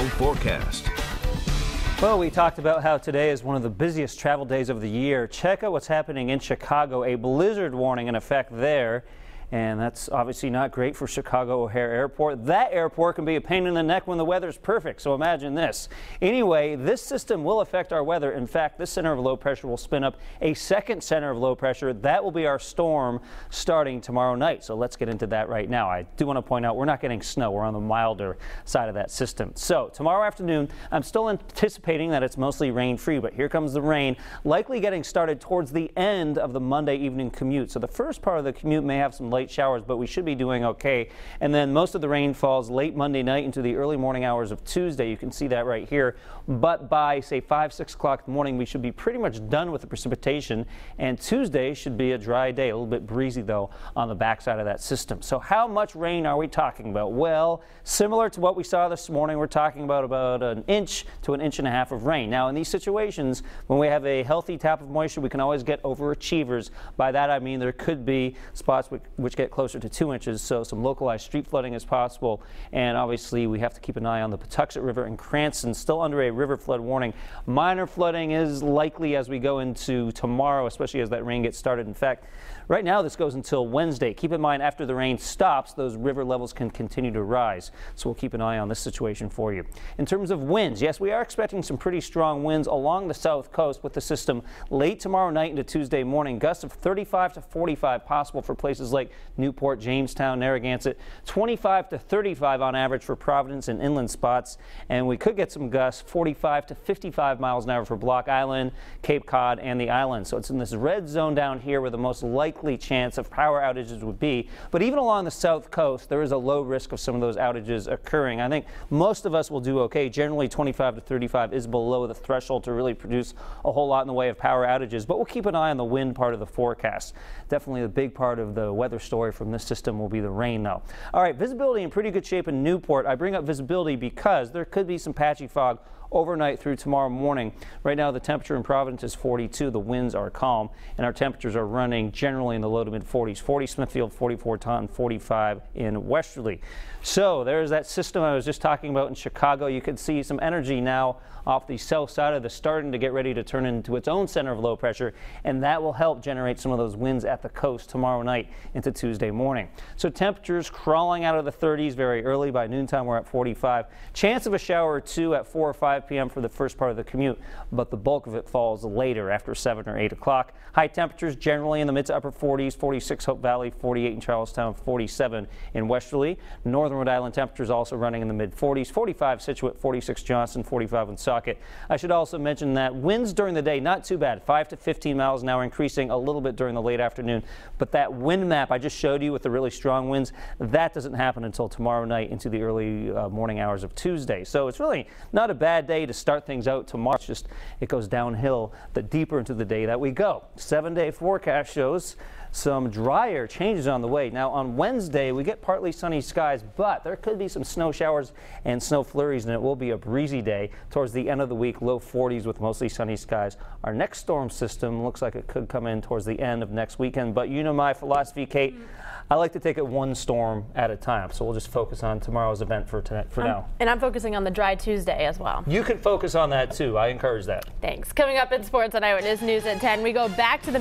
forecast. Well, we talked about how today is one of the busiest travel days of the year. Check out what's happening in Chicago. A blizzard warning in effect there. And that's obviously not great for Chicago O'Hare Airport. That airport can be a pain in the neck when the weather's perfect, so imagine this. Anyway, this system will affect our weather. In fact, this center of low pressure will spin up a second center of low pressure. That will be our storm starting tomorrow night. So let's get into that right now. I do want to point out we're not getting snow. We're on the milder side of that system. So tomorrow afternoon, I'm still anticipating that it's mostly rain-free, but here comes the rain, likely getting started towards the end of the Monday evening commute. So the first part of the commute may have some light showers, but we should be doing okay. And then most of the rain falls late Monday night into the early morning hours of Tuesday. You can see that right here. But by, say, 5, 6 o'clock in the morning, we should be pretty much done with the precipitation. And Tuesday should be a dry day, a little bit breezy, though, on the backside of that system. So how much rain are we talking about? Well, similar to what we saw this morning, we're talking about an inch to an inch and a half of rain. Now, in these situations, when we have a healthy tap of moisture, we can always get overachievers. By that, I mean there could be spots which get closer to 2 inches, so some localized street flooding is possible. And obviously we have to keep an eye on the Patuxent River in Cranston, still under a river flood warning. Minor flooding is likely as we go into tomorrow, especially as that rain gets started. In fact, right now this goes until Wednesday. Keep in mind, after the rain stops, those river levels can continue to rise, so we'll keep an eye on this situation for you. In terms of winds, yes, we are expecting some pretty strong winds along the south coast with the system late tomorrow night into Tuesday morning. Gusts of 35 to 45 possible for places like Newport, Jamestown, Narragansett, 25 to 35 on average for Providence and inland spots. And we could get some gusts 45 to 55 miles an hour for Block Island, Cape Cod, and the islands. So it's in this red zone down here where the most likely chance of power outages would be. But even along the south coast, there is a low risk of some of those outages occurring. I think most of us will do okay. Generally, 25 to 35 is below the threshold to really produce a whole lot in the way of power outages. But we'll keep an eye on the wind part of the forecast. Definitely the big part of the weather story from this system will be the rain, though. All right, visibility in pretty good shape in Newport. I bring up visibility because there could be some patchy fog overnight through tomorrow morning. Right now the temperature in Providence is 42. The winds are calm, and our temperatures are running generally in the low to mid 40s. 40 Smithfield, 44 Taunton, 45 in Westerly. So there's that system I was just talking about in Chicago. You can see some energy now off the south side of the starting to get ready to turn into its own center of low pressure, and that will help generate some of those winds at the coast tomorrow night into Tuesday morning. So temperatures crawling out of the 30s very early. By noontime we're at 45. Chance of a shower or two at 4 or 5 p.m. for the first part of the commute, but the bulk of it falls later after 7 or 8 o'clock. High temperatures generally in the mid to upper 40s, 46 Hope Valley, 48 in Charlestown, 47 in Westerly. Northern Rhode Island temperatures also running in the mid 40s, 45 Scituate, 46 Johnston, 45 in Socket. I should also mention that winds during the day, not too bad, 5 to 15 miles an hour, increasing a little bit during the late afternoon. But that wind map I just showed you with the really strong winds, that doesn't happen until tomorrow night into the early morning hours of Tuesday. So it's really not a bad day to start things out tomorrow. It's just it goes downhill the deeper into the day that we go. 7-day forecast shows some drier changes on the way. Now on Wednesday we get partly sunny skies, but there could be some snow showers and snow flurries, and it will be a breezy day towards the end of the week. Low 40s with mostly sunny skies. Our next storm system looks like it could come in towards the end of next weekend, but you know my philosophy, Kate. I like to take it one storm at a time, so we'll just focus on tomorrow's event for now. And I'm focusing on the dry Tuesday as well. You can focus on that too. I encourage that. Thanks. Coming up in Sports on Eyewitness News at 10, we go back to the